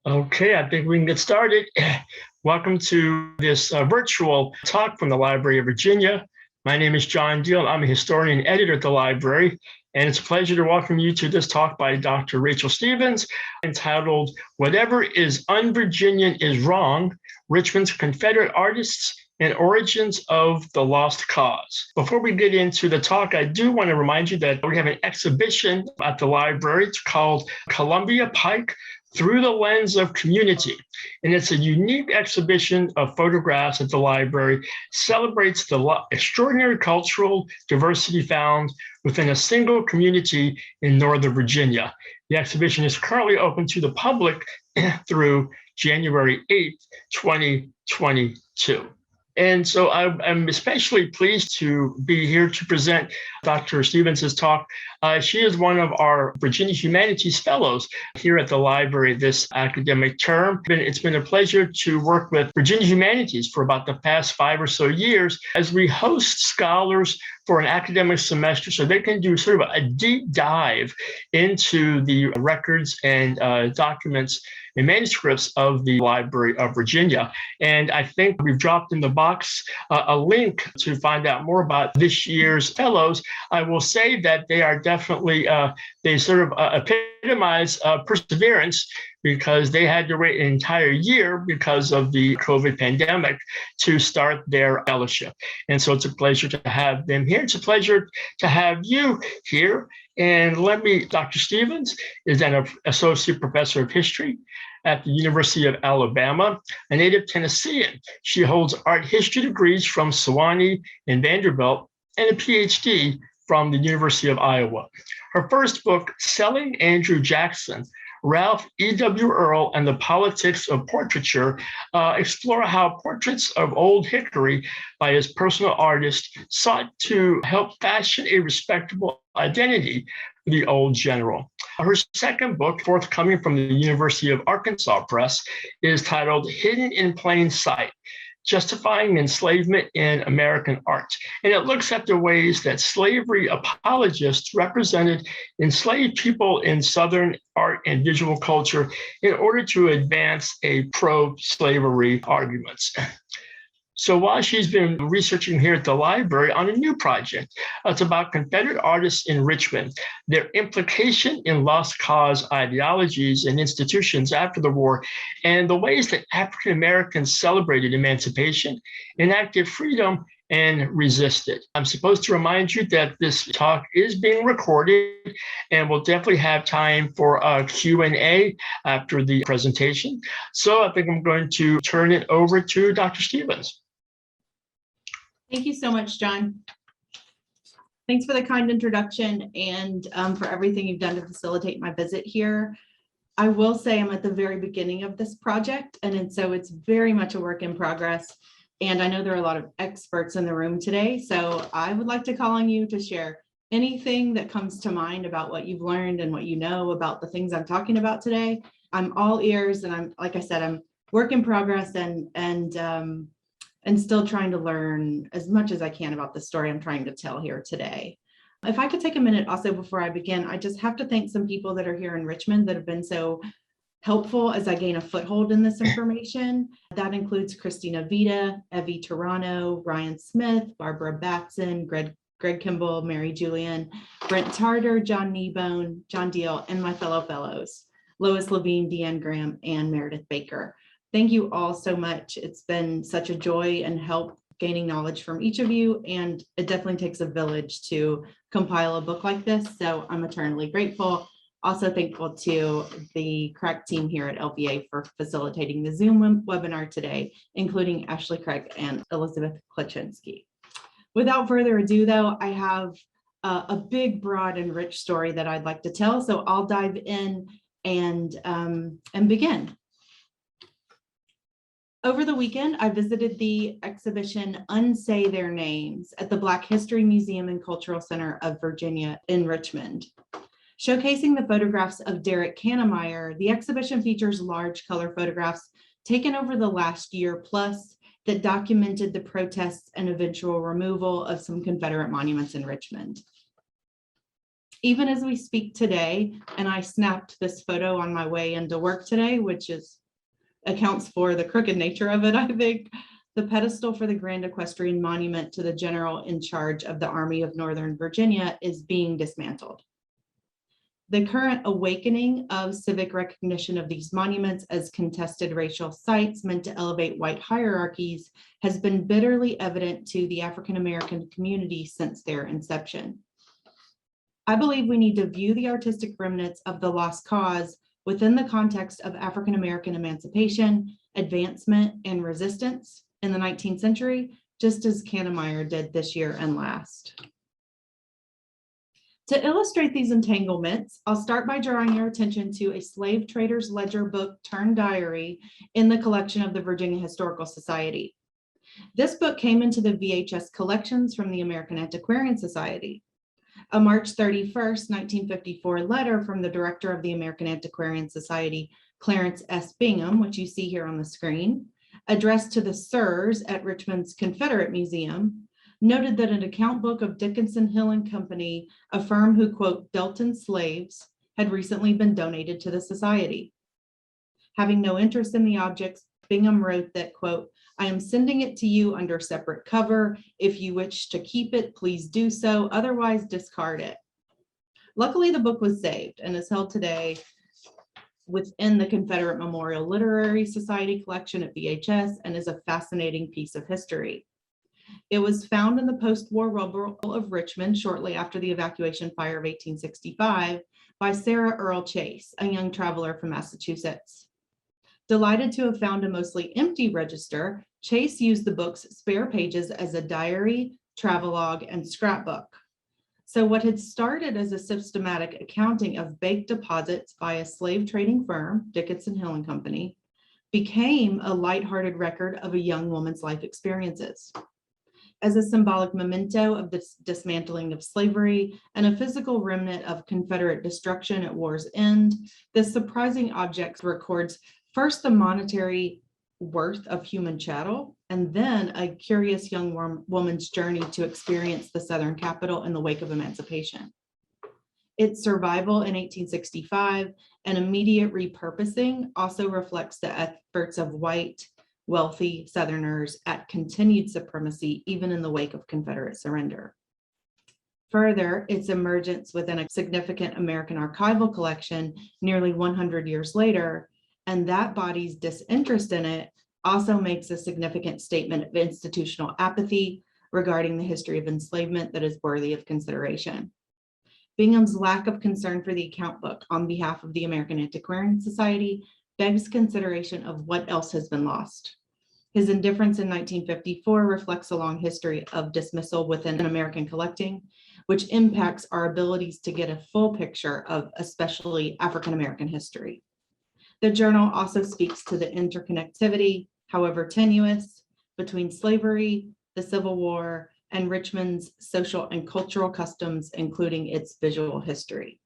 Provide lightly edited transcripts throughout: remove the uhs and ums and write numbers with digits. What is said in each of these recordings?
Okay, I think we can get started. Welcome to this virtual talk from the Library of Virginia. My name is John Deal. I'm a historian and editor at the library, and it's a pleasure to welcome you to this talk by Dr. Rachel Stevens entitled, Whatever is Un-Virginian is Wrong, Richmond's Confederate Artists and Origins of the Lost Cause. Before we get into the talk, I do want to remind you that we have an exhibition at the library. It's called Columbia Pike Through the Lens of Community. And it's a unique exhibition of photographs at the library, celebrates the extraordinary cultural diversity found within a single community in Northern Virginia. The exhibition is currently open to the public through January 8th, 2022. And so I'm especially pleased to be here to present Dr. Stevens' talk. She is one of our Virginia Humanities Fellows here at the library this academic term. It's been a pleasure to work with Virginia Humanities for about the past 5 or so years as we host scholars for an academic semester so they can do sort of a deep dive into the records and documents and manuscripts of the Library of Virginia. And I think we've dropped in the box a link to find out more about this year's fellows. I will say that they are definitely, they sort of epitomize perseverance because they had to wait an entire year because of the COVID pandemic to start their fellowship. And so it's a pleasure to have them here. It's a pleasure to have you here. And Dr. Stevens is an associate professor of history at the University of Alabama, a native Tennessean. She holds art history degrees from Sewanee and Vanderbilt and a PhD from the University of Iowa. Her first book, Selling Andrew Jackson, Ralph E.W. Earl and the Politics of Portraiture, explore how portraits of Old Hickory by his personal artist sought to help fashion a respectable identity for the old general. Her second book, forthcoming from the University of Arkansas Press, is titled Hidden in Plain Sight: Justifying Enslavement in American Art. And it looks at the ways that slavery apologists represented enslaved people in Southern art and visual culture in order to advance a pro-slavery arguments. So while she's been researching here at the library on a new project, it's about Confederate artists in Richmond, their implication in lost cause ideologies and institutions after the war, and the ways that African Americans celebrated emancipation, enacted freedom, and resisted. I'm supposed to remind you that this talk is being recorded and we'll definitely have time for a Q&A after the presentation. So I think I'm going to turn it over to Dr. Stevens. Thank you so much, John. Thanks for the kind introduction and for everything you've done to facilitate my visit here. I will say I'm at the very beginning of this project, and so it's very much a work in progress. And I know there are a lot of experts in the room today, so I would like to call on you to share anything that comes to mind about what you've learned and what you know about the things I'm talking about today. I'm all ears, and like I said, I'm work in progress and still trying to learn as much as I can about the story I'm trying to tell here today. If I could take a minute also before I begin, I just have to thank some people that are here in Richmond that have been so helpful as I gain a foothold in this information. That includes Christina Vita, Evie Turano, Ryan Smith, Barbara Batson, Greg Kimball, Mary Julian, Brent Tarter, John Kneebone, John Deal, and my fellow fellows, Lois Levine, Deanne Graham, and Meredith Baker. Thank you all so much. It's been such a joy and help gaining knowledge from each of you, and it definitely takes a village to compile a book like this, so I'm eternally grateful. Also thankful to the CRAC team here at LVA for facilitating the Zoom webinar today, including Ashley Craig and Elizabeth Klaczynski. Without further ado, though, I have a big, broad, and rich story that I'd like to tell, so I'll dive in and begin. Over the weekend, I visited the exhibition Unsay Their Names at the Black History Museum and Cultural Center of Virginia in Richmond. Showcasing the photographs of Derek Kannemeyer, the exhibition features large color photographs taken over the last year plus that documented the protests and eventual removal of some Confederate monuments in Richmond. Even as we speak today, and I snapped this photo on my way into work today, which accounts for the crooked nature of it, I think. The pedestal for the Grand Equestrian Monument to the general in charge of the Army of Northern Virginia is being dismantled. The current awakening of civic recognition of these monuments as contested racial sites meant to elevate white hierarchies has been bitterly evident to the African American community since their inception. I believe we need to view the artistic remnants of the lost cause within the context of African American emancipation, advancement, and resistance in the 19th century, just as Kannemeyer did this year and last. To illustrate these entanglements, I'll start by drawing your attention to a slave trader's ledger book turned diary in the collection of the Virginia Historical Society. This book came into the VHS collections from the American Antiquarian Society. A March 31st, 1954 letter from the director of the American Antiquarian Society, Clarence S. Bingham, which you see here on the screen, addressed to the Sirs at Richmond's Confederate Museum, noted that an account book of Dickinson Hill and Company, a firm who, quote, dealt in slaves, had recently been donated to the society. Having no interest in the objects, Bingham wrote that, quote, I am sending it to you under separate cover. If you wish to keep it, please do so. Otherwise, discard it. Luckily, the book was saved and is held today within the Confederate Memorial Literary Society collection at VHS and is a fascinating piece of history. It was found in the post-war rubble of Richmond shortly after the evacuation fire of 1865 by Sarah Earl Chase, a young traveler from Massachusetts. Delighted to have found a mostly empty register, Chase used the book's spare pages as a diary, travelogue, and scrapbook. So what had started as a systematic accounting of baked deposits by a slave trading firm, Dickinson Hill and Company, became a lighthearted record of a young woman's life experiences. As a symbolic memento of the dismantling of slavery and a physical remnant of Confederate destruction at war's end, this surprising object records first the monetary worth of human chattel, and then a curious young woman's journey to experience the Southern capital in the wake of emancipation. Its survival in 1865 and immediate repurposing also reflects the efforts of white, wealthy Southerners at continued supremacy, even in the wake of Confederate surrender. Further, its emergence within a significant American archival collection nearly 100 years later, and that body's disinterest in it also makes a significant statement of institutional apathy regarding the history of enslavement that is worthy of consideration. Bingham's lack of concern for the account book on behalf of the American Antiquarian Society begs consideration of what else has been lost. His indifference in 1954 reflects a long history of dismissal within American collecting, which impacts our abilities to get a full picture of especially African American history. The journal also speaks to the interconnectivity, however tenuous, between slavery, the Civil War, and Richmond's social and cultural customs, including its visual history.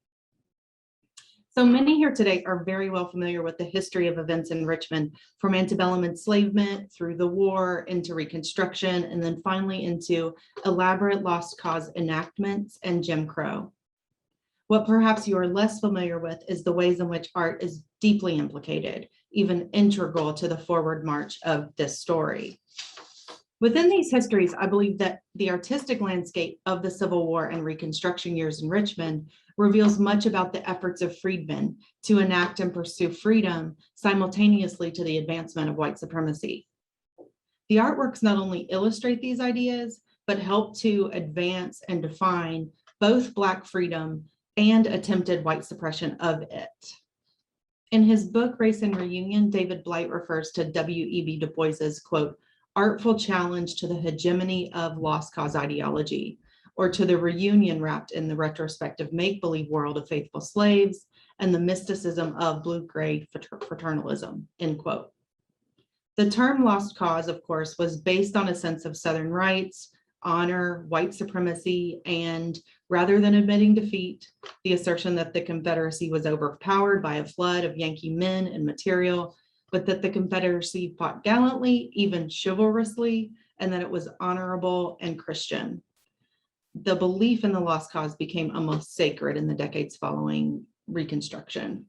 So many here today are very well familiar with the history of events in Richmond, from antebellum enslavement through the war into Reconstruction, and then finally into elaborate lost cause enactments and Jim Crow. What perhaps you are less familiar with is the ways in which art is deeply implicated, even integral to the forward march of this story. Within these histories, I believe that the artistic landscape of the Civil War and Reconstruction years in Richmond reveals much about the efforts of freedmen to enact and pursue freedom simultaneously to the advancement of white supremacy. The artworks not only illustrate these ideas, but help to advance and define both Black freedom and attempted white suppression of it. In his book, Race and Reunion, David Blight refers to W.E.B. Du Bois's, quote, artful challenge to the hegemony of lost cause ideology, or to the reunion wrapped in the retrospective make-believe world of faithful slaves and the mysticism of blue-gray fraternalism, end quote. The term lost cause, of course, was based on a sense of Southern rights, honor, white supremacy, and rather than admitting defeat, the assertion that the Confederacy was overpowered by a flood of Yankee men and material, but that the Confederacy fought gallantly, even chivalrously, and that it was honorable and Christian. the belief in the lost cause became almost sacred in the decades following Reconstruction.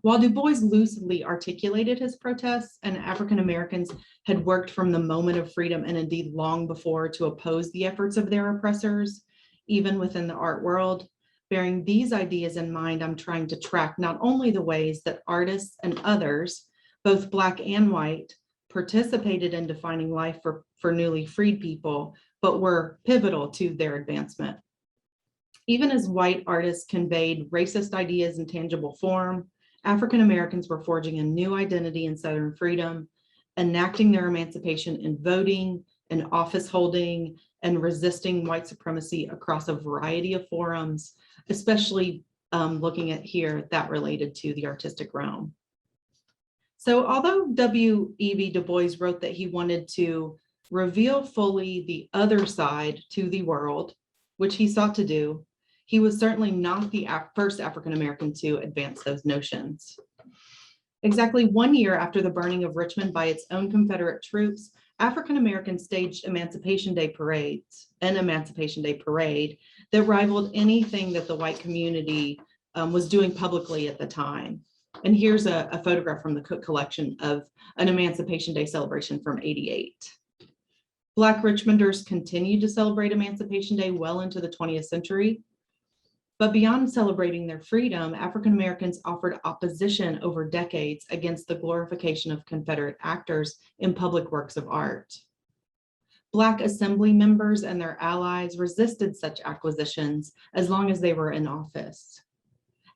While Du Bois loosely articulated his protests, and African Americans had worked from the moment of freedom and indeed long before to oppose the efforts of their oppressors, even within the art world, bearing these ideas in mind, I'm trying to track not only the ways that artists and others, both Black and white, participated in defining life for newly freed people, but were pivotal to their advancement. Even as white artists conveyed racist ideas in tangible form, African Americans were forging a new identity in Southern freedom, enacting their emancipation in voting and office holding, and resisting white supremacy across a variety of forums, especially looking at here that related to the artistic realm. So although W.E.B. Du Bois wrote that he wanted to reveal fully the other side to the world, which he sought to do, he was certainly not the first African American to advance those notions. Exactly 1 year after the burning of Richmond by its own Confederate troops, African Americans staged an Emancipation Day parade that rivaled anything that the white community was doing publicly at the time. And here's a photograph from the Cook collection of an Emancipation Day celebration from '88. Black Richmonders continued to celebrate Emancipation Day well into the 20th century. But beyond celebrating their freedom, African Americans offered opposition over decades against the glorification of Confederate actors in public works of art. Black Assembly members and their allies resisted such acquisitions as long as they were in office.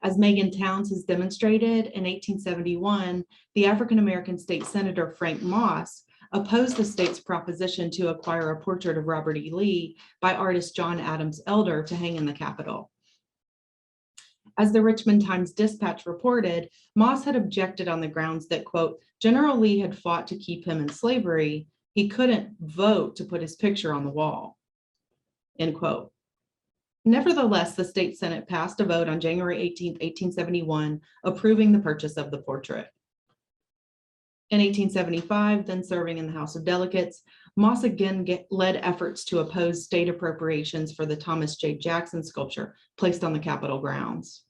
As Megan Towns has demonstrated, in 1871, the African American state senator Frank Moss opposed the state's proposition to acquire a portrait of Robert E. Lee by artist John Adams Elder to hang in the Capitol. As the Richmond Times-Dispatch reported, Moss had objected on the grounds that, quote, General Lee had fought to keep him in slavery. He couldn't vote to put his picture on the wall, end quote. Nevertheless, the state Senate passed a vote on January 18, 1871, approving the purchase of the portrait. In 1875, then serving in the House of Delegates, Moss again led efforts to oppose state appropriations for the Thomas J. Jackson sculpture placed on the Capitol grounds.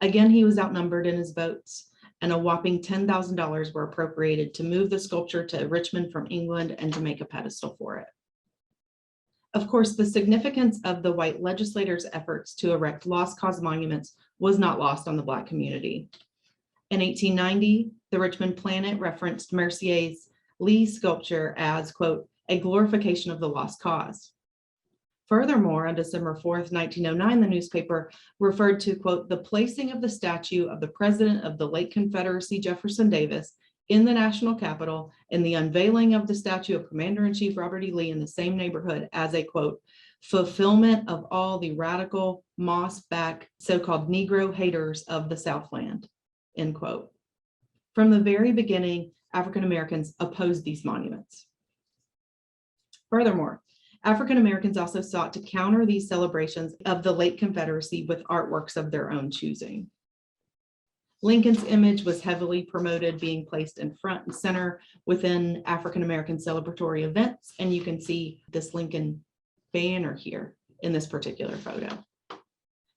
Again, he was outnumbered in his votes, and a whopping $10,000 were appropriated to move the sculpture to Richmond from England and to make a pedestal for it. Of course, the significance of the white legislators' efforts to erect lost cause monuments was not lost on the Black community. In 1890, the Richmond Planet referenced Mercier's Lee sculpture as, quote, a glorification of the lost cause. Furthermore, on December 4th, 1909, the newspaper referred to, quote, the placing of the statue of the president of the late Confederacy, Jefferson Davis, in the national capital, and the unveiling of the statue of Commander-in-Chief Robert E. Lee in the same neighborhood as a, quote, fulfillment of all the radical Moss-backed so-called Negro haters of the Southland, end quote. From the very beginning, African Americans opposed these monuments. Furthermore, African Americans also sought to counter these celebrations of the late Confederacy with artworks of their own choosing. Lincoln's image was heavily promoted, being placed in front and center within African American celebratory events, and you can see this Lincoln banner here in this particular photo.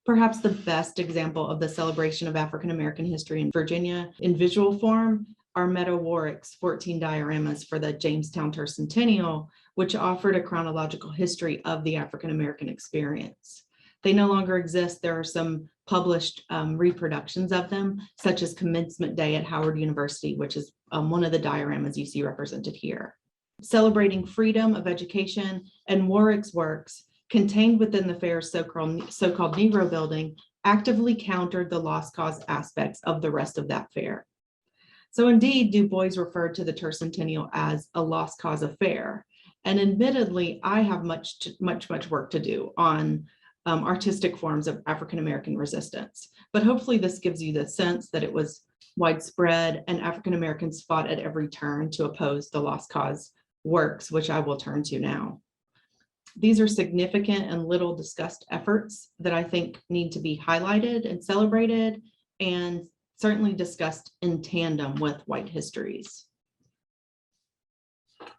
Perhaps the best example of the celebration of African American history in Virginia in visual form are Meta Warwick's 14 dioramas for the Jamestown Tercentennial, which offered a chronological history of the African American experience. They no longer exist. There are some published reproductions of them, such as Commencement Day at Howard University, which is one of the dioramas you see represented here. Celebrating freedom of education, and Warwick's works, contained within the fair's so-called Negro building, actively countered the lost cause aspects of the rest of that fair. So indeed, Du Bois referred to the Tercentennial as a lost cause affair. And admittedly, I have much work to do on artistic forms of African American resistance. But hopefully this gives you the sense that it was widespread and African Americans fought at every turn to oppose the lost cause works, which I will turn to now. These are significant and little discussed efforts that I think need to be highlighted and celebrated, and certainly discussed in tandem with white histories.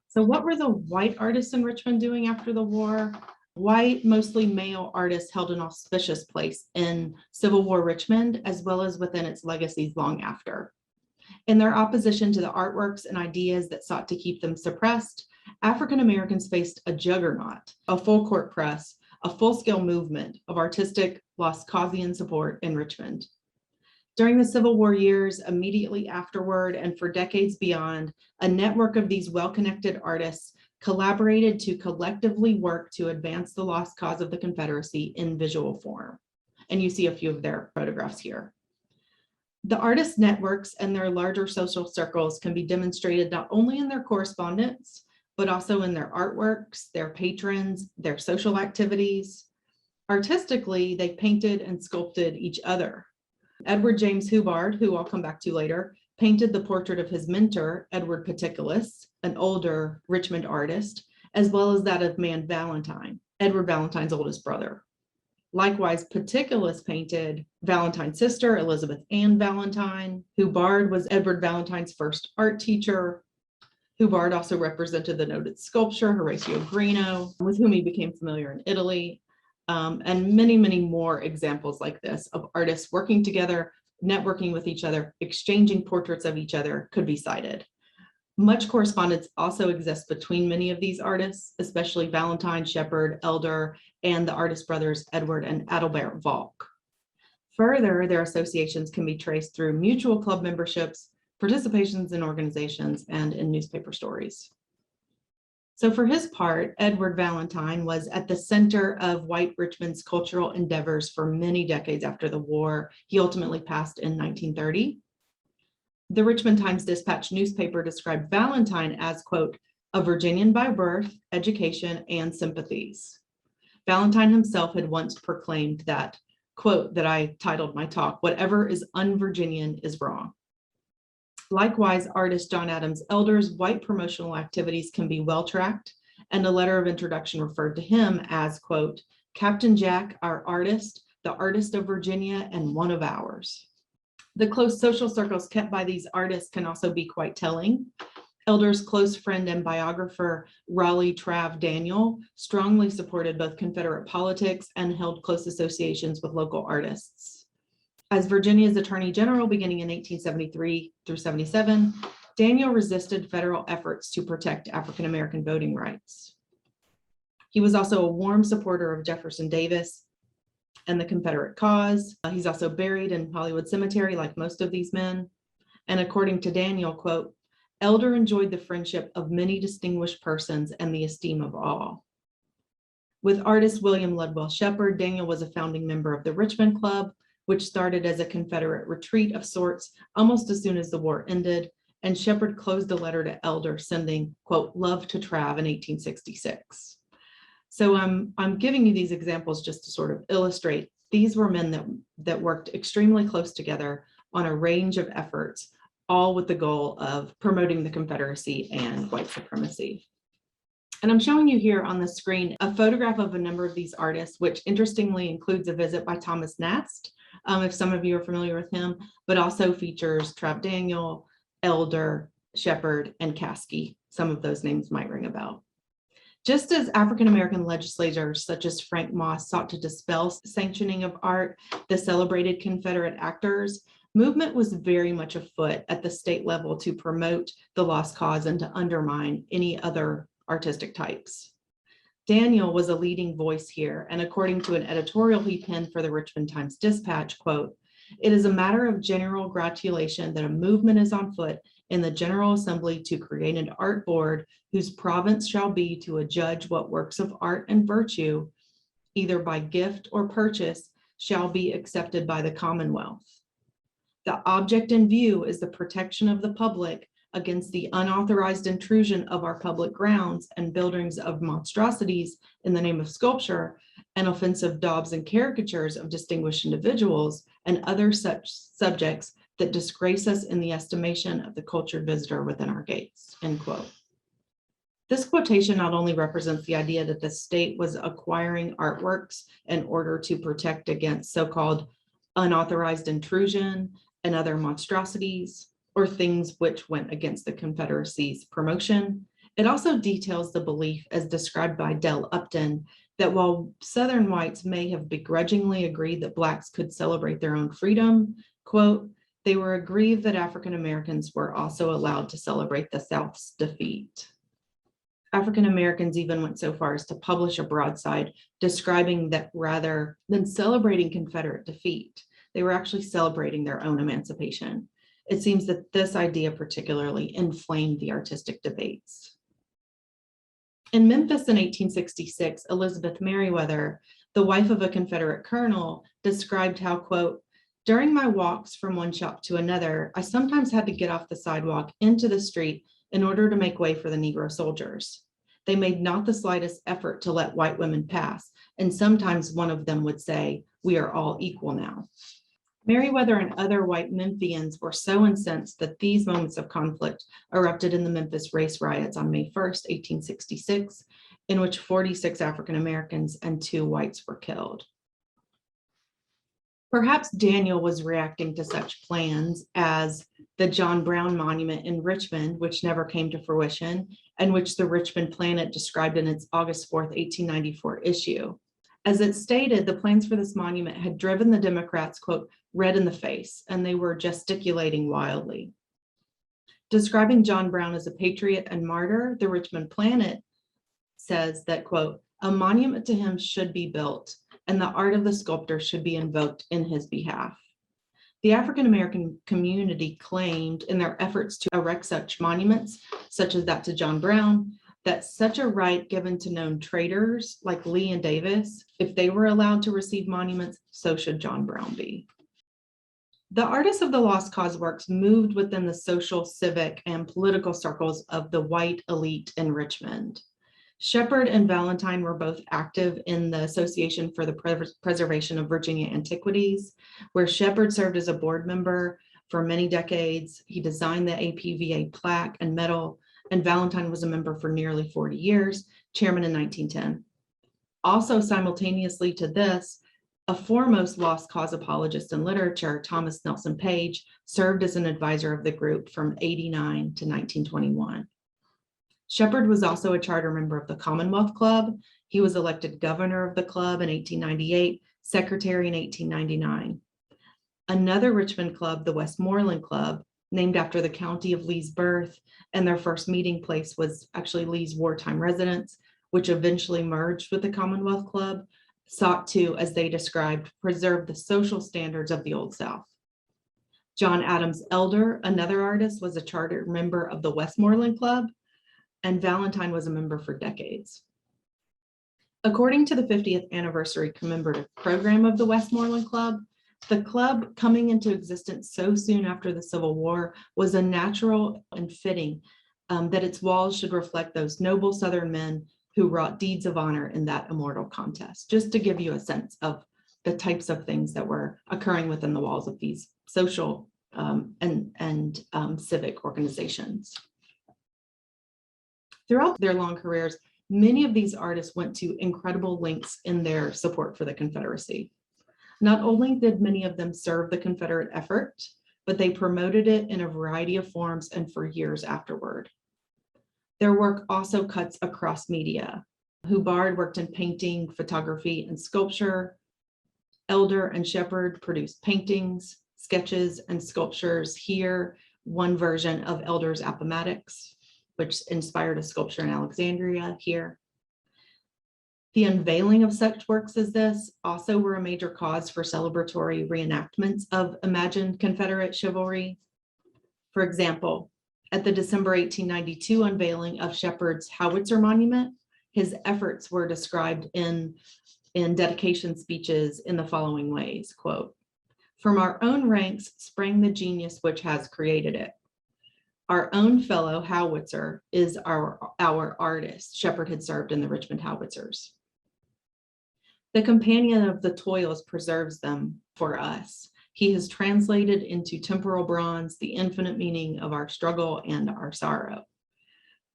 So what were the white artists in Richmond doing after the war? White, mostly male artists held an auspicious place in Civil War Richmond, as well as within its legacies long after. In their opposition to the artworks and ideas that sought to keep them suppressed, African Americans faced a juggernaut, a full court press, a full-scale movement of artistic Lost Causian support in Richmond. During the Civil War years, immediately afterward, and for decades beyond, a network of these well-connected artists collaborated to collectively work to advance the lost cause of the Confederacy in visual form. And you see a few of their photographs here. The artist networks and their larger social circles can be demonstrated not only in their correspondence, but also in their artworks, their patrons, their social activities. Artistically, they painted and sculpted each other. Edward James Hubbard, who I'll come back to later, painted the portrait of his mentor, Edward Petticolas, an older Richmond artist, as well as that of man Valentine, Edward Valentine's oldest brother. Likewise, Petticolas painted Valentine's sister, Elizabeth Ann Valentine. Hubbard was Edward Valentine's first art teacher. Hubbard also represented the noted sculptor Horacio Grino, with whom he became familiar in Italy, and many, many more examples like this of artists working together, networking with each other, exchanging portraits of each other could be cited. Much correspondence also exists between many of these artists, especially Valentine, Shepard, Elder, and the artist brothers Edward and Adalbert Volk. Further, their associations can be traced through mutual club memberships, participations in organizations, and in newspaper stories. So for his part, Edward Valentine was at the center of white Richmond's cultural endeavors for many decades after the war. He ultimately passed in 1930. The Richmond Times-Dispatch newspaper described Valentine as, quote, a Virginian by birth, education, and sympathies. Valentine himself had once proclaimed that, quote, that I titled my talk, whatever is un-Virginian is wrong. Likewise, artist John Adams Elder's white promotional activities can be well tracked, and a letter of introduction referred to him as, quote, Captain Jack, our artist, the artist of Virginia, and one of ours. The close social circles kept by these artists can also be quite telling. Elder's close friend and biographer, Raleigh Trav Daniel, strongly supported both Confederate politics and held close associations with local artists. As Virginia's Attorney General beginning in 1873 through 77, Daniel resisted federal efforts to protect African American voting rights. He was also a warm supporter of Jefferson Davis and the Confederate cause. He's also buried in Hollywood Cemetery like most of these men. And according to Daniel, quote, Elder enjoyed the friendship of many distinguished persons and the esteem of all. With artist William Ludwell Shepard, Daniel was a founding member of the Richmond Club, which started as a Confederate retreat of sorts almost as soon as the war ended, and Shepard closed a letter to Elder sending, quote, love to Trav in 1866. So I'm giving you these examples just to sort of illustrate these were men that worked extremely close together on a range of efforts, all with the goal of promoting the Confederacy and white supremacy. And I'm showing you here on the screen a photograph of a number of these artists, which interestingly includes a visit by Thomas Nast, if some of you are familiar with him, but also features Trav Daniel, Elder, Shepard, and Caskey. Some of those names might ring a bell. Just as African-American legislators such as Frank Moss sought to dispel sanctioning of art, the celebrated Confederate actors, movement was very much afoot at the state level to promote the lost cause and to undermine any other artistic types. Daniel was a leading voice here, and according to an editorial he penned for the Richmond Times-Dispatch, quote, it is a matter of general gratulation that a movement is on foot in the General Assembly to create an art board whose province shall be to adjudge what works of art and virtue, either by gift or purchase, shall be accepted by the Commonwealth. The object in view is the protection of the public against the unauthorized intrusion of our public grounds and buildings of monstrosities in the name of sculpture and offensive daubs and caricatures of distinguished individuals and other such subjects that disgrace us in the estimation of the cultured visitor within our gates, end quote. This quotation not only represents the idea that the state was acquiring artworks in order to protect against so-called unauthorized intrusion and other monstrosities, or things which went against the Confederacy's promotion. It also details the belief, as described by Dell Upton, that while Southern whites may have begrudgingly agreed that Blacks could celebrate their own freedom, quote, they were aggrieved that African Americans were also allowed to celebrate the South's defeat. African Americans even went so far as to publish a broadside describing that rather than celebrating Confederate defeat, they were actually celebrating their own emancipation. It seems that this idea particularly inflamed the artistic debates. In Memphis in 1866, Elizabeth Merriweather, the wife of a Confederate colonel, described how, quote, during my walks from one shop to another, I sometimes had to get off the sidewalk into the street in order to make way for the Negro soldiers. They made not the slightest effort to let white women pass, and sometimes one of them would say, we are all equal now. Merriweather and other white Memphians were so incensed that these moments of conflict erupted in the Memphis race riots on May 1st, 1866, in which 46 African Americans and 2 whites were killed. Perhaps Daniel was reacting to such plans as the John Brown Monument in Richmond, which never came to fruition, and which the Richmond Planet described in its August 4th, 1894 issue. As it stated, the plans for this monument had driven the Democrats, quote, red in the face, and they were gesticulating wildly. Describing John Brown as a patriot and martyr, the Richmond Planet says that, quote, a monument to him should be built, and the art of the sculptor should be invoked in his behalf. The African American community claimed in their efforts to erect such monuments, such as that to John Brown, that such a right given to known traitors like Lee and Davis, if they were allowed to receive monuments, so should John Brown be. The artists of the Lost Cause works moved within the social, civic, and political circles of the white elite in Richmond. Shepard and Valentine were both active in the Association for the Preservation of Virginia Antiquities, where Shepard served as a board member for many decades. He designed the APVA plaque and medal, and Valentine was a member for nearly 40 years, chairman in 1910. Also simultaneously to this, a foremost Lost Cause apologist in literature, Thomas Nelson Page, served as an advisor of the group from 89 to 1921. Shepard was also a charter member of the Commonwealth Club. He was elected governor of the club in 1898, secretary in 1899. Another Richmond club, the Westmoreland Club, named after the county of Lee's birth, and their first meeting place was actually Lee's wartime residence, which eventually merged with the Commonwealth Club, sought to, as they described, preserve the social standards of the Old South. John Adams Elder, another artist, was a charter member of the Westmoreland Club, and Valentine was a member for decades. According to the 50th anniversary commemorative program of the Westmoreland Club, the club coming into existence so soon after the Civil War was a natural and fitting that its walls should reflect those noble Southern men who wrought deeds of honor in that immortal contest, just to give you a sense of the types of things that were occurring within the walls of these social and civic organizations. Throughout their long careers, many of these artists went to incredible lengths in their support for the Confederacy. Not only did many of them serve the Confederate effort, but they promoted it in a variety of forms and for years afterward. Their work also cuts across media. Hubbard worked in painting, photography, and sculpture. Elder and Shepard produced paintings, sketches, and sculptures. Here, one version of Elder's Appomattox, which inspired a sculpture in Alexandria here. The unveiling of such works as this also were a major cause for celebratory reenactments of imagined Confederate chivalry. For example, at the December 1892 unveiling of Shepard's Howitzer Monument, his efforts were described in dedication speeches in the following ways, quote, from our own ranks sprang the genius which has created it. Our own fellow Howitzer is our artist. Shepard had served in the Richmond Howitzers. The companion of the toils preserves them for us. He has translated into temporal bronze the infinite meaning of our struggle and our sorrow.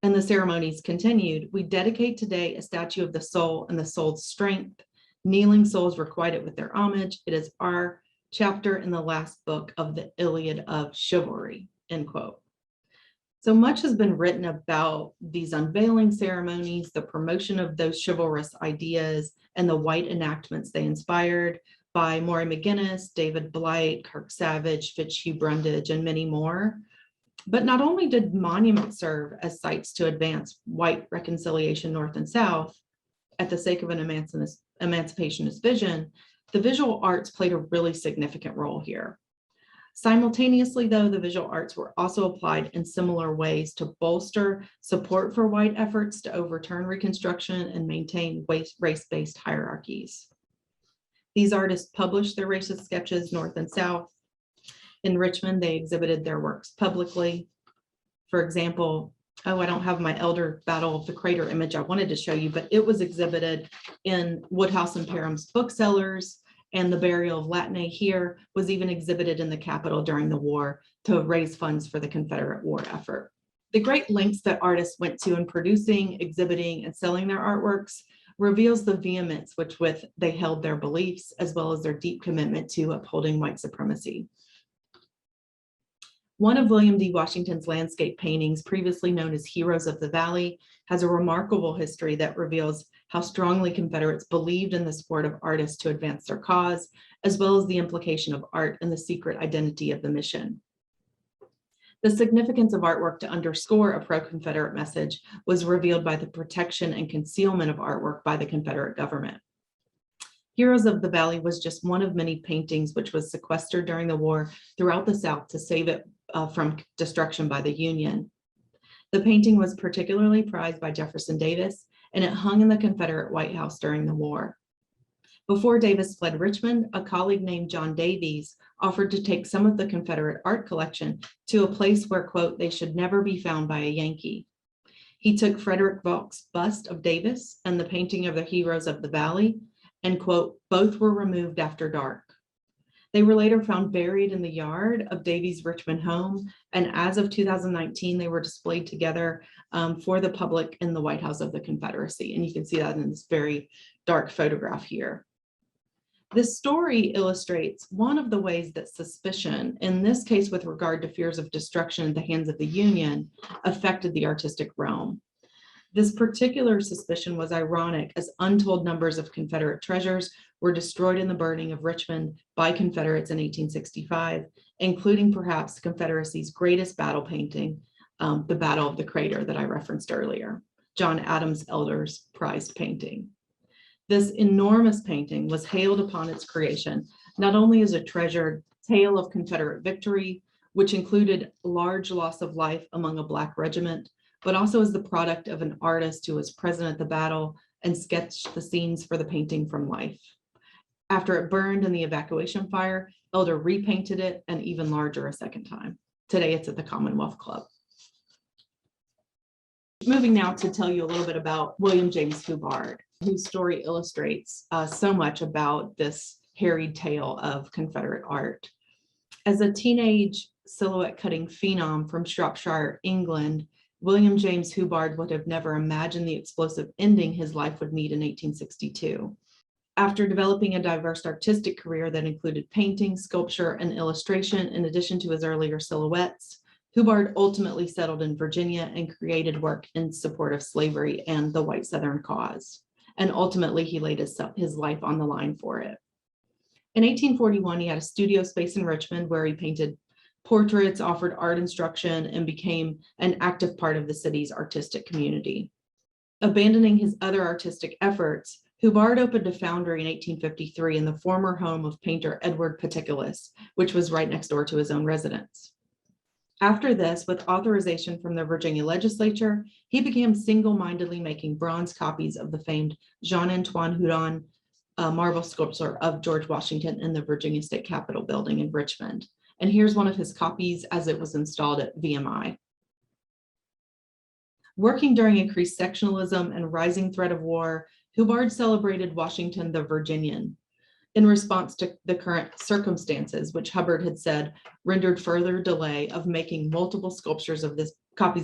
And the ceremonies continued. We dedicate today a statue of the soul and the soul's strength. Kneeling souls requite it with their homage. It is our chapter in the last book of the Iliad of Chivalry, end quote. So much has been written about these unveiling ceremonies, the promotion of those chivalrous ideas, and the white enactments they inspired by Maury McGinnis, David Blight, Kirk Savage, Fitzhugh Brundage, and many more. But not only did monuments serve as sites to advance white reconciliation North and South at the sake of an emancipationist vision, the visual arts played a really significant role here. Simultaneously, though, the visual arts were also applied in similar ways to bolster support for white efforts to overturn Reconstruction and maintain race-based hierarchies. These artists published their racist sketches North and South. In Richmond, they exhibited their works publicly. For example, I don't have my Elder Battle of the Crater image I wanted to show you, but it was exhibited in Woodhouse and Parham's booksellers, and the burial of Latine here was even exhibited in the Capitol during the war to raise funds for the Confederate war effort. The great lengths that artists went to in producing, exhibiting, and selling their artworks reveals the vehemence with which they held their beliefs, as well as their deep commitment to upholding white supremacy. One of William D. Washington's landscape paintings, previously known as Heroes of the Valley, has a remarkable history that reveals how strongly Confederates believed in the sport of artists to advance their cause, as well as the implication of art and the secret identity of the mission. The significance of artwork to underscore a pro-Confederate message was revealed by the protection and concealment of artwork by the Confederate government. Heroes of the Valley was just one of many paintings which was sequestered during the war throughout the South to save it from destruction by the Union. The painting was particularly prized by Jefferson Davis, and it hung in the Confederate White House during the war. Before Davis fled Richmond, a colleague named John Davies offered to take some of the Confederate art collection to a place where, quote, they should never be found by a Yankee. He took Frederick Volk's bust of Davis and the painting of the Heroes of the Valley, and, quote, both were removed after dark. They were later found buried in the yard of Davies' Richmond home, and as of 2019, they were displayed together for the public in the White House of the Confederacy. And you can see that in this very dark photograph here. This story illustrates one of the ways that suspicion, in this case with regard to fears of destruction at the hands of the Union, affected the artistic realm. This particular suspicion was ironic, as untold numbers of Confederate treasures were destroyed in the burning of Richmond by Confederates in 1865, including perhaps the Confederacy's greatest battle painting, the Battle of the Crater that I referenced earlier, John Adams Elder's prized painting. This enormous painting was hailed upon its creation, not only as a treasured tale of Confederate victory, which included large loss of life among a Black regiment, but also as the product of an artist who was present at the battle and sketched the scenes for the painting from life. After it burned in the evacuation fire, Elder repainted it and even larger a second time. Today it's at the Commonwealth Club. Moving now to tell you a little bit about William James Hubbard, whose story illustrates so much about this harried tale of Confederate art. As a teenage silhouette cutting phenom from Shropshire, England, William James Hubbard would have never imagined the explosive ending his life would meet in 1862. After developing a diverse artistic career that included painting, sculpture, and illustration, in addition to his earlier silhouettes, Hubbard ultimately settled in Virginia and created work in support of slavery and the white Southern cause. And ultimately, he laid his life on the line for it. In 1841, he had a studio space in Richmond where he painted portraits, offered art instruction, and became an active part of the city's artistic community. Abandoning his other artistic efforts, Hubbard opened a foundry in 1853 in the former home of painter Edward Petticolis, which was right next door to his own residence. After this, with authorization from the Virginia legislature, he began single-mindedly making bronze copies of the famed Jean-Antoine Houdon marble sculpture of George Washington in the Virginia State Capitol building in Richmond. And here's one of his copies as it was installed at VMI. Working during increased sectionalism and rising threat of war, Hubbard celebrated Washington the Virginian in response to the current circumstances, which Hubbard had said rendered further delay of making multiple copies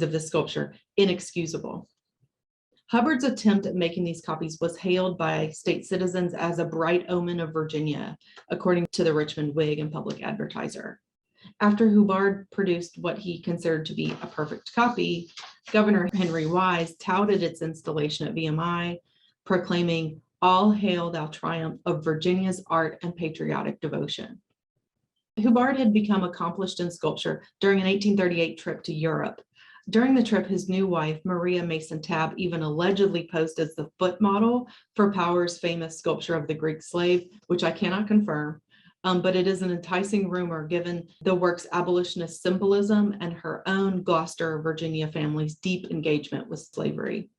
of this sculpture inexcusable. Hubbard's attempt at making these copies was hailed by state citizens as a bright omen of Virginia, according to the Richmond Whig and Public Advertiser. After Hubbard produced what he considered to be a perfect copy, Governor Henry Wise touted its installation at VMI, proclaiming, "All hail thou triumph of Virginia's art and patriotic devotion." Hubbard had become accomplished in sculpture during an 1838 trip to Europe. During the trip, his new wife, Maria Mason Tabb, even allegedly posed as the foot model for Power's famous sculpture of the Greek slave, which I cannot confirm, but it is an enticing rumor given the work's abolitionist symbolism and her own Gloucester, Virginia family's deep engagement with slavery.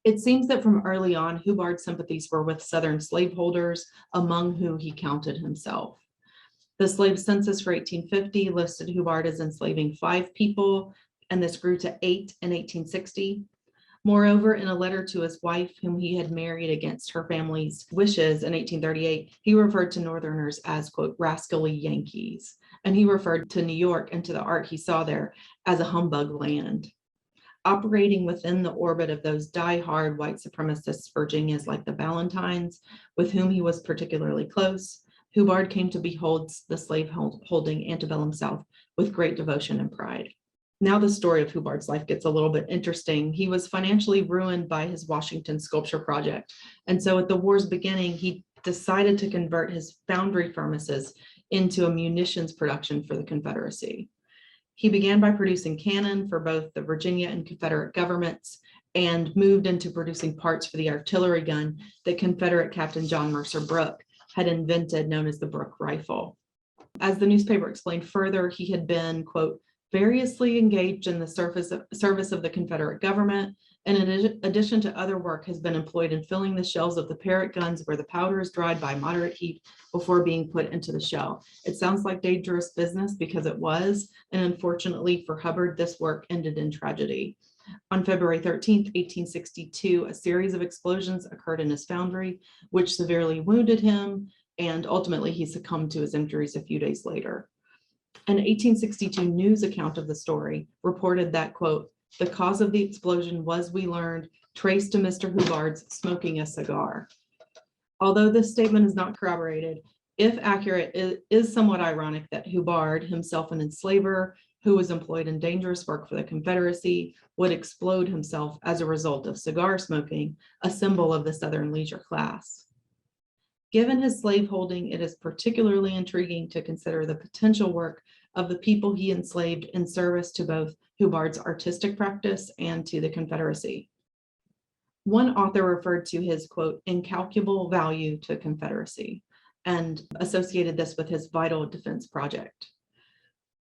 It seems that from early on, Hubbard's sympathies were with Southern slaveholders, among whom he counted himself. The slave census for 1850 listed Hubbard as enslaving 5 people, and this grew to 8 in 1860. Moreover, in a letter to his wife, whom he had married against her family's wishes in 1838, he referred to Northerners as, quote, rascally Yankees. And he referred to New York and to the art he saw there as a humbug land. Operating within the orbit of those die-hard white supremacist Virginians like the Valentines, with whom he was particularly close, Hubbard came to behold the slave-holding antebellum South with great devotion and pride. Now the story of Hubbard's life gets a little bit interesting. He was financially ruined by his Washington sculpture project. And so at the war's beginning, he decided to convert his foundry furnaces into a munitions production for the Confederacy. He began by producing cannon for both the Virginia and Confederate governments and moved into producing parts for the artillery gun that Confederate Captain John Mercer Brooke had invented, known as the Brooke rifle. As the newspaper explained further, he had been, quote, variously engaged in the service of the Confederate government, and in addition to other work, has been employed in filling the shells of the Parrott guns where the powder is dried by moderate heat before being put into the shell. It sounds like dangerous business because it was, and unfortunately for Hubbard, this work ended in tragedy. On February 13th, 1862, a series of explosions occurred in his foundry, which severely wounded him, and ultimately he succumbed to his injuries a few days later. An 1862 news account of the story reported that, quote, the cause of the explosion was, we learned, traced to Mr. Hubbard's smoking a cigar. Although this statement is not corroborated, if accurate, it is somewhat ironic that Hubbard, himself an enslaver who was employed in dangerous work for the Confederacy, would explode himself as a result of cigar smoking, a symbol of the Southern leisure class. Given his slaveholding, it is particularly intriguing to consider the potential work of the people he enslaved in service to both Hubbard's artistic practice and to the Confederacy. One author referred to his, quote, incalculable value to Confederacy and associated this with his vital defense project.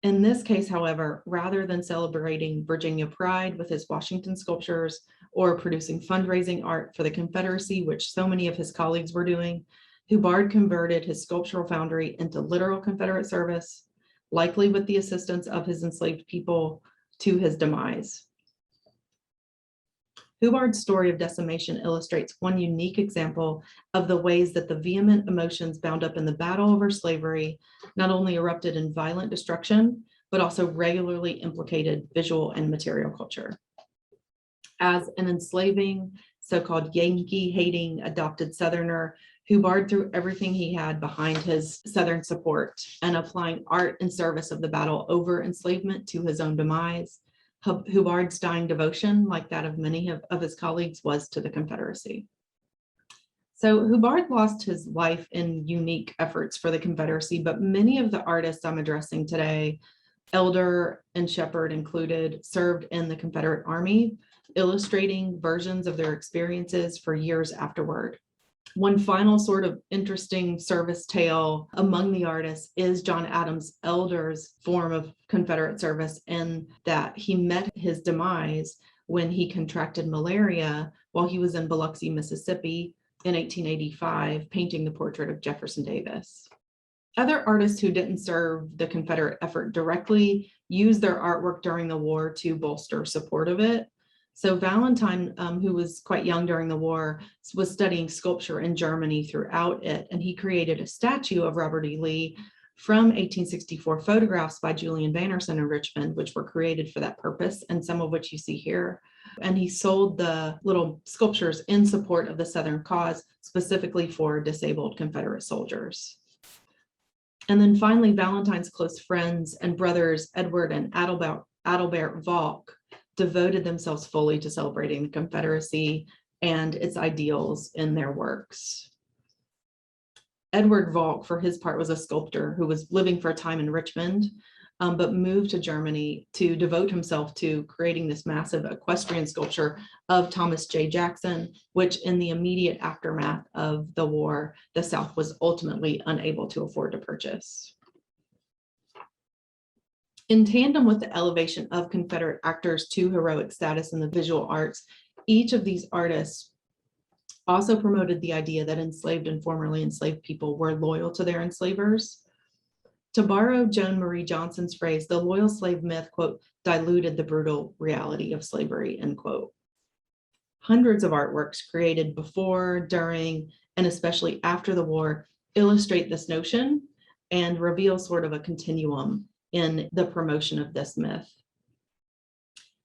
In this case, however, rather than celebrating Virginia pride with his Washington sculptures or producing fundraising art for the Confederacy, which so many of his colleagues were doing, Hubbard converted his sculptural foundry into literal Confederate service, likely with the assistance of his enslaved people, to his demise. Hubbard's story of decimation illustrates one unique example of the ways that the vehement emotions bound up in the battle over slavery not only erupted in violent destruction, but also regularly implicated visual and material culture. As an enslaving, so-called Yankee-hating adopted Southerner, Hubbard threw everything he had behind his Southern support and applying art in service of the battle over enslavement to his own demise. Hubbard's dying devotion, like that of many of his colleagues, was to the Confederacy. So Hubbard lost his life in unique efforts for the Confederacy, but many of the artists I'm addressing today, Elder and Shepard included, served in the Confederate Army, illustrating versions of their experiences for years afterward. One final sort of interesting service tale among the artists is John Adams Elder's form of Confederate service, in that he met his demise when he contracted malaria while he was in Biloxi, Mississippi in 1885, painting the portrait of Jefferson Davis. Other artists who didn't serve the Confederate effort directly used their artwork during the war to bolster support of it. So Valentine, who was quite young during the war, was studying sculpture in Germany throughout it, and he created a statue of Robert E. Lee from 1864 photographs by Julian Vannerson in Richmond, which were created for that purpose, and some of which you see here. And he sold the little sculptures in support of the Southern cause, specifically for disabled Confederate soldiers. And then finally, Valentine's close friends and brothers, Edward and Adalbert Volk, devoted themselves fully to celebrating the Confederacy and its ideals in their works. Edward Volk, for his part, was a sculptor who was living for a time in Richmond, but moved to Germany to devote himself to creating this massive equestrian sculpture of Thomas J. Jackson, which in the immediate aftermath of the war, the South was ultimately unable to afford to purchase. In tandem with the elevation of Confederate actors to heroic status in the visual arts, each of these artists also promoted the idea that enslaved and formerly enslaved people were loyal to their enslavers. To borrow Joan Marie Johnson's phrase, the loyal slave myth, quote, diluted the brutal reality of slavery, end quote. Hundreds of artworks created before, during, and especially after the war illustrate this notion and reveal sort of a continuum in the promotion of this myth.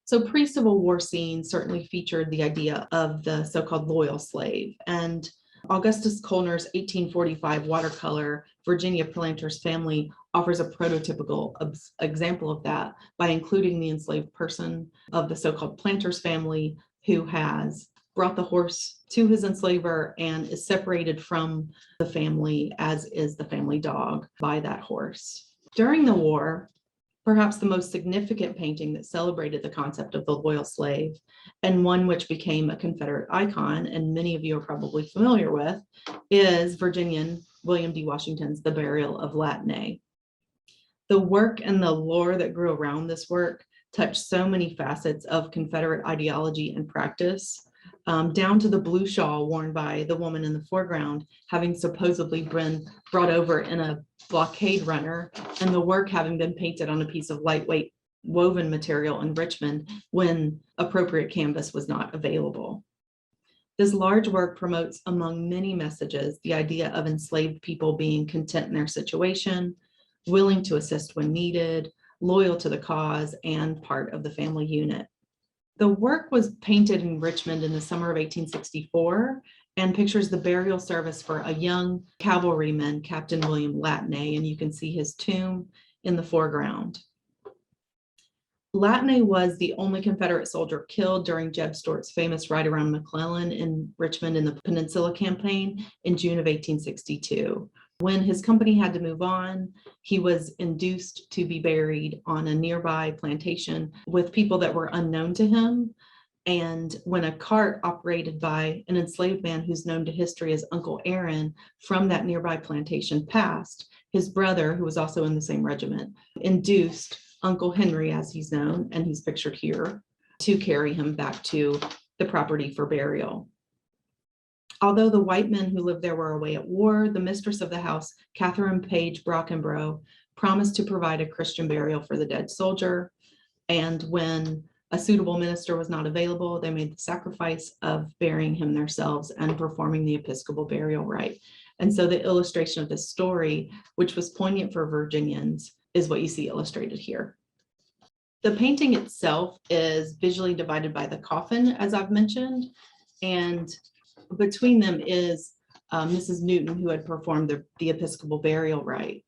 So pre-Civil War scenes certainly featured the idea of the so-called loyal slave, and Augustus Koellner's 1845 watercolor Virginia Planter's Family offers a prototypical example of that by including the enslaved person of the so-called Planter's family who has brought the horse to his enslaver and is separated from the family, as is the family dog, by that horse. During the war, perhaps the most significant painting that celebrated the concept of the loyal slave, and one which became a Confederate icon, and many of you are probably familiar with, is Virginian William D. Washington's The Burial of Latine. The work and the lore that grew around this work touched so many facets of Confederate ideology and practice, down to the blue shawl worn by the woman in the foreground, having supposedly been brought over in a blockade runner, and the work having been painted on a piece of lightweight woven material in Richmond when appropriate canvas was not available. This large work promotes, among many messages, the idea of enslaved people being content in their situation, willing to assist when needed, loyal to the cause, and part of the family unit. The work was painted in Richmond in the summer of 1864 and pictures the burial service for a young cavalryman, Captain William Latine, and you can see his tomb in the foreground. Latine was the only Confederate soldier killed during Jeb Stuart's famous ride around McClellan in Richmond in the Peninsula Campaign in June of 1862. When his company had to move on, he was induced to be buried on a nearby plantation with people that were unknown to him. And when a cart operated by an enslaved man who's known to history as Uncle Aaron from that nearby plantation passed, his brother, who was also in the same regiment, induced Uncle Henry, as he's known, and he's pictured here, to carry him back to the property for burial. Although the white men who lived there were away at war, the mistress of the house, Catherine Page Brockenbrough, promised to provide a Christian burial for the dead soldier. And when a suitable minister was not available, they made the sacrifice of burying him themselves and performing the Episcopal burial rite. And so the illustration of this story, which was poignant for Virginians, is what you see illustrated here. The painting itself is visually divided by the coffin, as I've mentioned, and between them is Mrs. Newton, who had performed the Episcopal burial rite.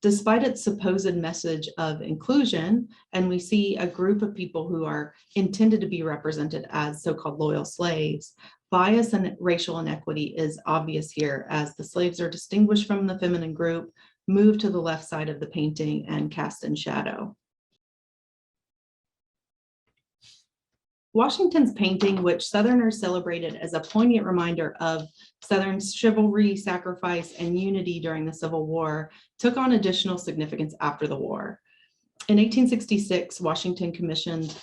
Despite its supposed message of inclusion, and we see a group of people who are intended to be represented as so-called loyal slaves, bias and racial inequity is obvious here, as the slaves are distinguished from the feminine group, moved to the left side of the painting, and cast in shadow. Washington's painting, which Southerners celebrated as a poignant reminder of Southern's chivalry, sacrifice, and unity during the Civil War, took on additional significance after the war. In 1866, Washington commissioned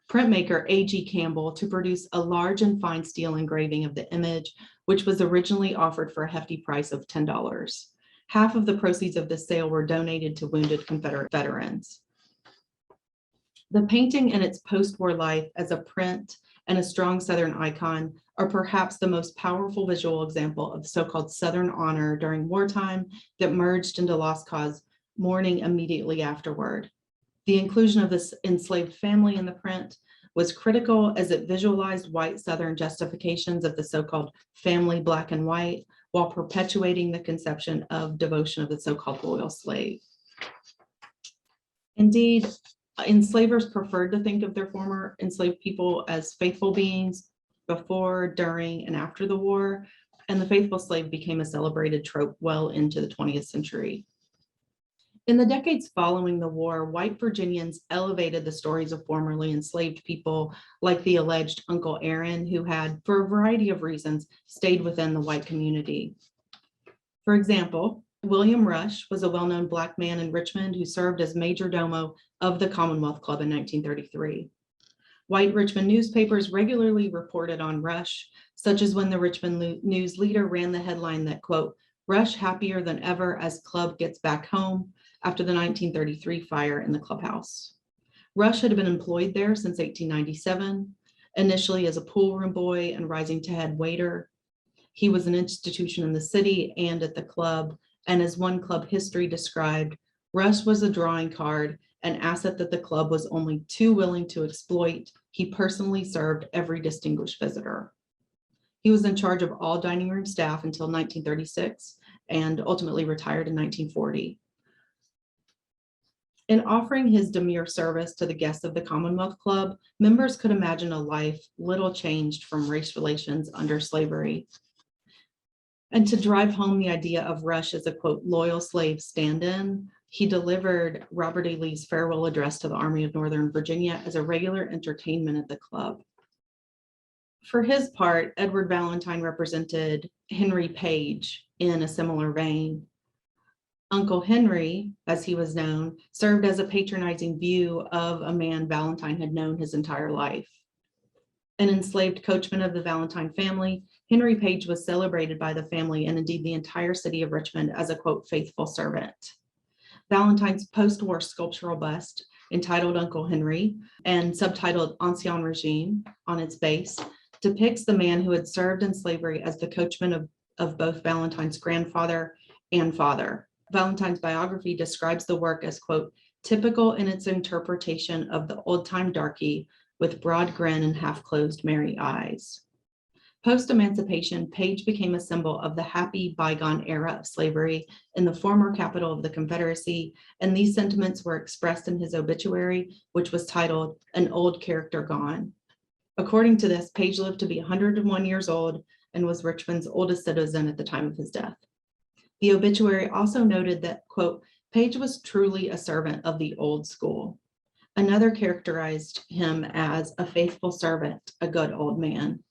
printmaker A.G. Campbell to produce a large and fine steel engraving of the image, which was originally offered for a hefty price of $10. Half of the proceeds of this sale were donated to wounded Confederate veterans. The painting and its post-war life as a print and a strong Southern icon are perhaps the most powerful visual example of so-called Southern honor during wartime that merged into lost cause mourning immediately afterward. The inclusion of this enslaved family in the print was critical as it visualized white Southern justifications of the so-called family black and white, while perpetuating the conception of devotion of the so-called loyal slave. Indeed, enslavers preferred to think of their former enslaved people as faithful beings before, during, and after the war, and the faithful slave became a celebrated trope well into the 20th century. In the decades following the war, white Virginians elevated the stories of formerly enslaved people, like the alleged Uncle Aaron, who had, for a variety of reasons, stayed within the white community. For example, William Rush was a well-known Black man in Richmond who served as major domo of the Commonwealth Club in 1933. White Richmond newspapers regularly reported on Rush, such as when the Richmond News Leader ran the headline that, quote, "Rush happier than ever as club gets back home," after the 1933 fire in the clubhouse. Rush had been employed there since 1897, initially as a pool room boy and rising to head waiter. He was an institution in the city and at the club, and as one club history described, Rush was a drawing card, an asset that the club was only too willing to exploit. He personally served every distinguished visitor. He was in charge of all dining room staff until 1936 and ultimately retired in 1940. In offering his demure service to the guests of the Commonwealth Club, members could imagine a life little changed from race relations under slavery. And to drive home the idea of Rush as a, quote, loyal slave stand-in, he delivered Robert E. Lee's farewell address to the Army of Northern Virginia as a regular entertainment at the club. For his part, Edward Valentine represented Henry Page in a similar vein. Uncle Henry, as he was known, served as a patronizing view of a man Valentine had known his entire life. An enslaved coachman of the Valentine family, Henry Page was celebrated by the family and indeed the entire city of Richmond as a, quote, faithful servant. Valentine's post-war sculptural bust, entitled Uncle Henry and subtitled Ancien Regime on its base, depicts the man who had served in slavery as the coachman of both Valentine's grandfather and father. Valentine's biography describes the work as, quote, typical in its interpretation of the old-time darky with broad grin and half-closed merry eyes. Post-emancipation, Page became a symbol of the happy bygone era of slavery in the former capital of the Confederacy, and these sentiments were expressed in his obituary, which was titled An Old Character Gone. According to this, Page lived to be 101 years old and was Richmond's oldest citizen at the time of his death. The obituary also noted that, quote, Page was truly a servant of the old school. Another characterized him as a faithful servant, a good old man.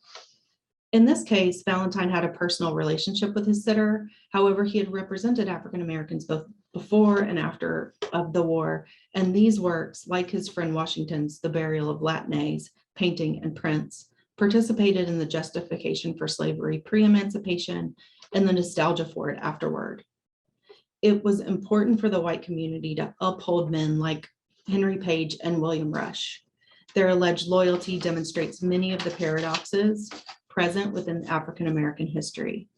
In this case, Valentine had a personal relationship with his sitter. However, he had represented African Americans both before and after of the war, and these works, like his friend Washington's The Burial of Latinés, painting and prints, participated in the justification for slavery pre-emancipation and the nostalgia for it afterward. It was important for the white community to uphold men like Henry Page and William Rush. Their alleged loyalty demonstrates many of the paradoxes present within African American history.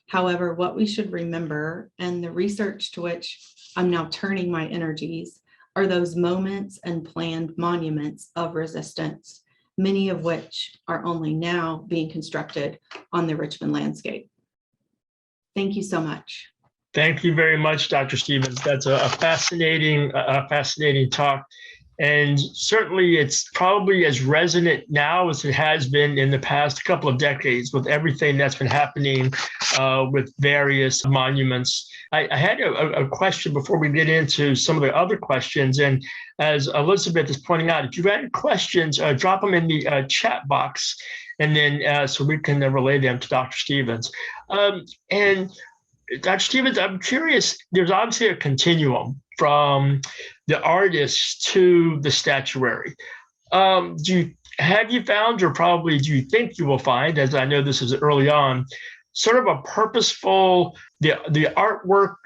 However, what we should remember, and the research to which I'm now turning my energies, are those moments and planned monuments of resistance, many of which are only now being constructed on the Richmond landscape. Thank you so much. Thank you very much, Dr. Stevens. That's a fascinating talk. And certainly it's probably as resonant now as it has been in the past couple of decades with everything that's been happening with various monuments. I had a question before we get into some of the other questions. And as Elizabeth is pointing out, if you have any questions, drop them in the chat box, and then so we can relay them to Dr. Stevens. And Dr. Stevens, I'm curious, there's obviously a continuum from the artist to the statuary. Have you found, or probably do you think you will find, as I know this is early on, sort of a purposeful, the artwork,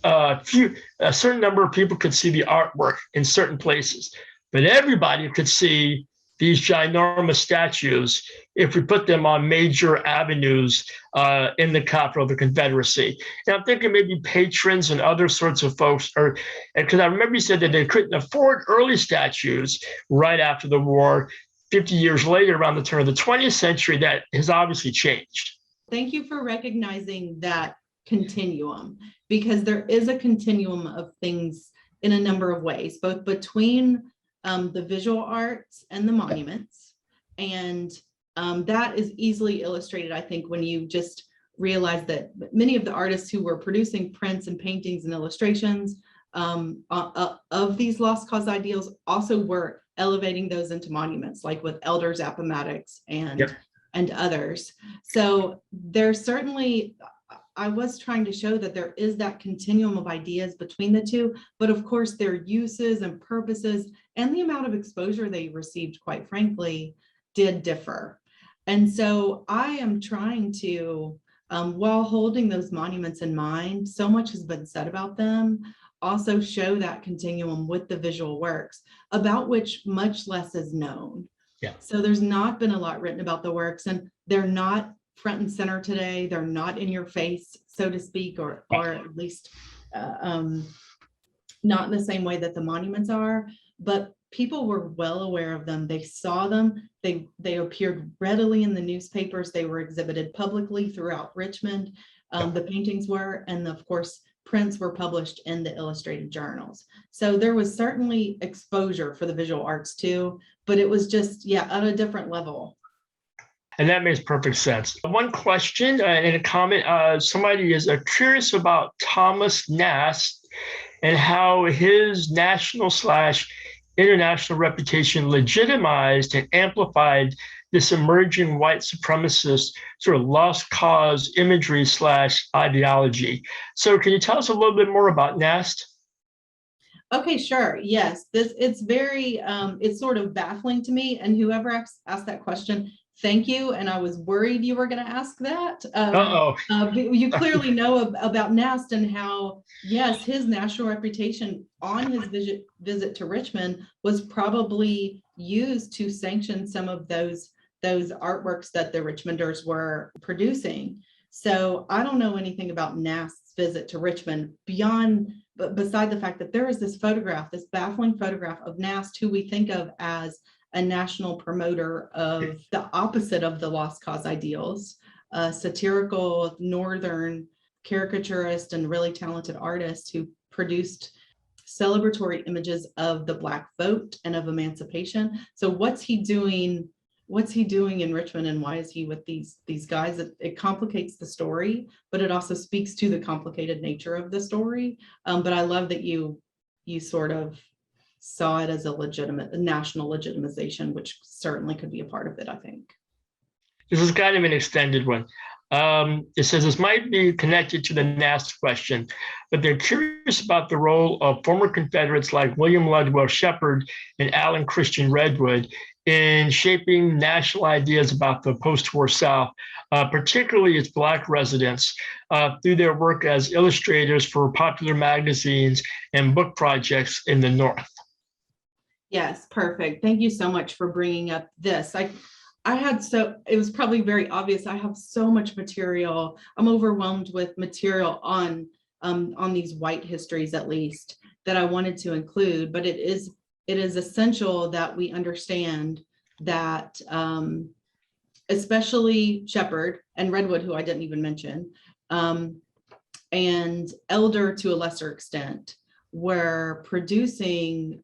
a certain number of people could see the artwork in certain places, but everybody could see these ginormous statues if we put them on major avenues in the capital of the Confederacy. And I'm thinking maybe patrons and other sorts of folks, because I remember you said that they couldn't afford early statues right after the war. 50 years later, around the turn of the 20th century, that has obviously changed. Thank you for recognizing that continuum, because there is a continuum of things in a number of ways, both between the visual arts and the monuments. And that is easily illustrated, I think, when you just realize that many of the artists who were producing prints and paintings and illustrations of these lost cause ideals also were elevating those into monuments, like with Elders Appomattox and others. So there's certainly, I was trying to show that there is that continuum of ideas between the two, but of course their uses and purposes and the amount of exposure they received, quite frankly, did differ. And so I am trying to, while holding those monuments in mind, so much has been said about them, also show that continuum with the visual works, about which much less is known. Yeah. So there's not been a lot written about the works, and they're not front and center today. They're not in your face, so to speak, or at least not in the same way that the monuments are, but people were well aware of them. They saw them. They appeared readily in the newspapers. They were exhibited publicly throughout Richmond. The paintings were, and of course, prints were published in the illustrated journals. So there was certainly exposure for the visual arts too, but it was just, at a different level. And that makes perfect sense. One question and a comment, somebody is curious about Thomas Nast and how his national/international reputation legitimized and amplified this emerging white supremacist sort of lost cause imagery/ideology. So can you tell us a little bit more about Nast? Okay, sure. Yes, it's very, it's sort of baffling to me. And whoever asked that question, thank you. And I was worried you were going to ask that. You clearly know about Nast and how, yes, his national reputation on his visit to Richmond was probably used to sanction some of those artworks that the Richmonders were producing. So I don't know anything about Nast's visit to Richmond beside the fact that there is this photograph, this baffling photograph of Nast, who we think of as a national promoter of the opposite of the lost cause ideals, a satirical northern caricaturist and really talented artist who produced celebratory images of the Black vote and of emancipation. So what's he doing in Richmond, and why is he with these guys? It complicates the story, but it also speaks to the complicated nature of the story. But I love that you sort of saw it as a national legitimization, which certainly could be a part of it, I think. This is kind of an extended one. It says this might be connected to the Nast question, but they're curious about the role of former Confederates like William Ludwell Shepard and Allen Christian Redwood in shaping national ideas about the post-war South, particularly its Black residents, through their work as illustrators for popular magazines and book projects in the North. Yes, perfect. Thank you so much for bringing up this. It was probably very obvious. I have so much material. I'm overwhelmed with material on these white histories, at least, that I wanted to include, but it is essential that we understand that especially Shepard and Redwood, who I didn't even mention, and Elder to a lesser extent, were producing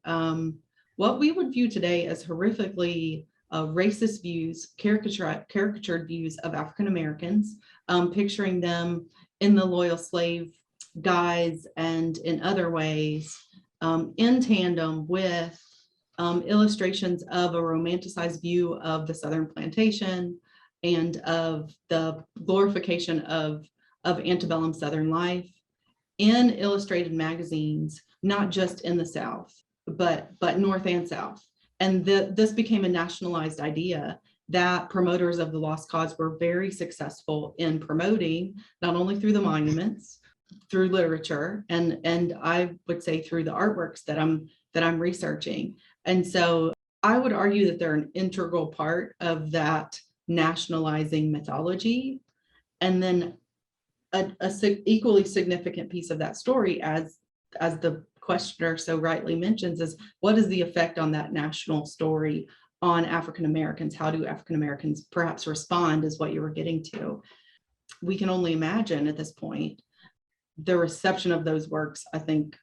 what we would view today as horrifically racist views, caricatured views of African Americans, picturing them in the loyal slave guise and in other ways, in tandem with illustrations of a romanticized view of the Southern plantation and of the glorification of antebellum Southern life in illustrated magazines, not just in the South, but North and South. And this became a nationalized idea that promoters of the lost cause were very successful in promoting, not only through the monuments, through literature, and I would say through the artworks that I'm researching. And so I would argue that they're an integral part of that nationalizing mythology. And then a equally significant piece of that story, as the questioner so rightly mentions, is what is the effect on that national story on African Americans? How do African Americans perhaps respond, is what you were getting to. we can only imagine at this point. The reception of those works, I think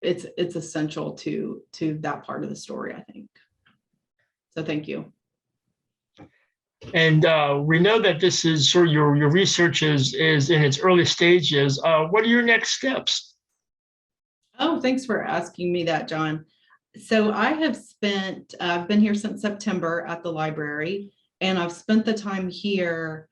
it's essential to that part of the story, I think. So thank you. And we know that this is sort of your research is in its early stages. What are your next steps? Oh, thanks for asking me that, John. So I've been here since September at the library, and I've spent the time here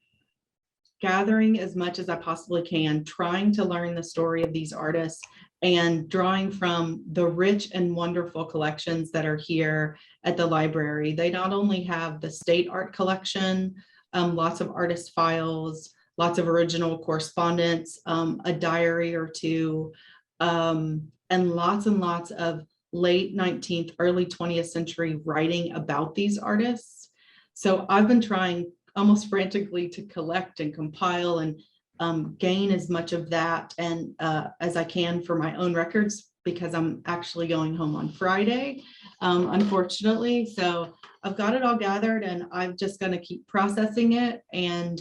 gathering as much as I possibly can, trying to learn the story of these artists and drawing from the rich and wonderful collections that are here at the library. They not only have the state art collection, lots of artist files, lots of original correspondence, a diary or two, and lots of late 19th, early 20th century writing about these artists. So I've been trying almost frantically to collect and compile and gain as much of that and as I can for my own records, because I'm actually going home on Friday, unfortunately. So I've got it all gathered, and I'm just going to keep processing it and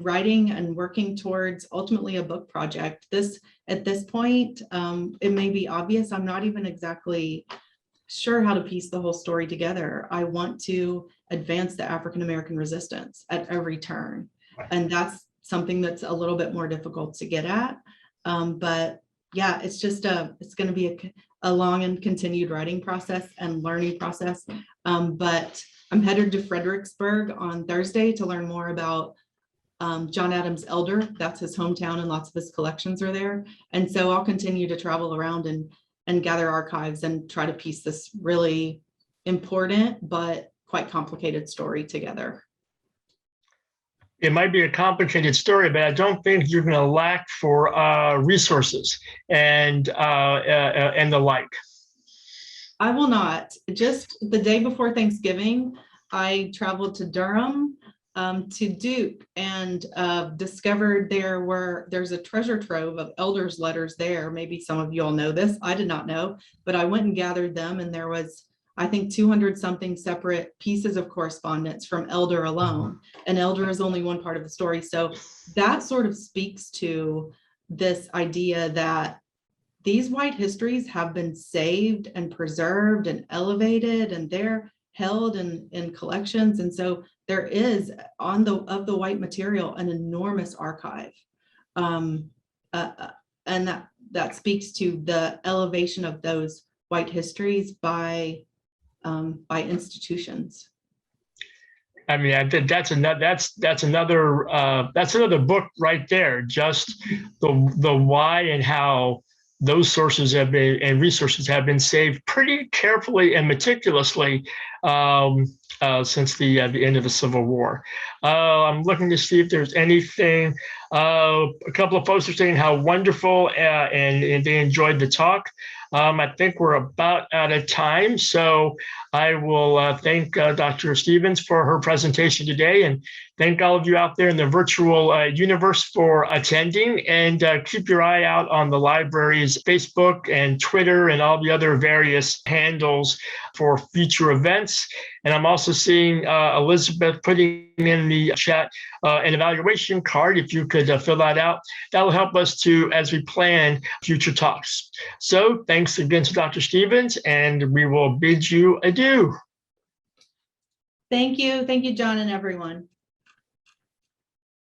writing and working towards ultimately a book project. At this point, it may be obvious, I'm not even exactly sure how to piece the whole story together. I want to advance the African-American resistance at every turn. And that's something that's a little bit more difficult to get at. But yeah, it's just it's going to be a long and continued writing process and learning process. But I'm headed to Fredericksburg on Thursday to learn more about John Adams' Elder. That's his hometown, and lots of his collections are there. And so I'll continue to travel around and gather archives and try to piece this really important but quite complicated story together. It might be a complicated story, but I don't think you're going to lack for resources and the like. I will not. Just the day before Thanksgiving, I traveled to Durham, to Duke, and discovered there's a treasure trove of elders' letters there. Maybe some of you all know this. I did not know, but I went and gathered them, and there was, I think, 200 something separate pieces of correspondence from Elder alone. And Elder is only one part of the story. So that sort of speaks to this idea that these white histories have been saved and preserved and elevated, and they're held in collections. And so there is of the white material an enormous archive. And that speaks to the elevation of those white histories by institutions. I mean, I think that's another book right there. Just the why and how those sources have been and resources have been saved pretty carefully and meticulously since the end of the Civil War. I'm looking to see if there's anything. A couple of folks are saying how wonderful and they enjoyed the talk. I think we're about out of time, so I will thank Dr. Stevens for her presentation today, and thank all of you out there in the virtual universe for attending, and keep your eye out on the library's Facebook and Twitter and all the other various handles for future events. And I'm also seeing Elizabeth putting in the chat an evaluation card. If you could fill that out, that'll help us as we plan future talks. So thanks again to Dr. Stevens, and we will bid you adieu. Thank you, John, and everyone.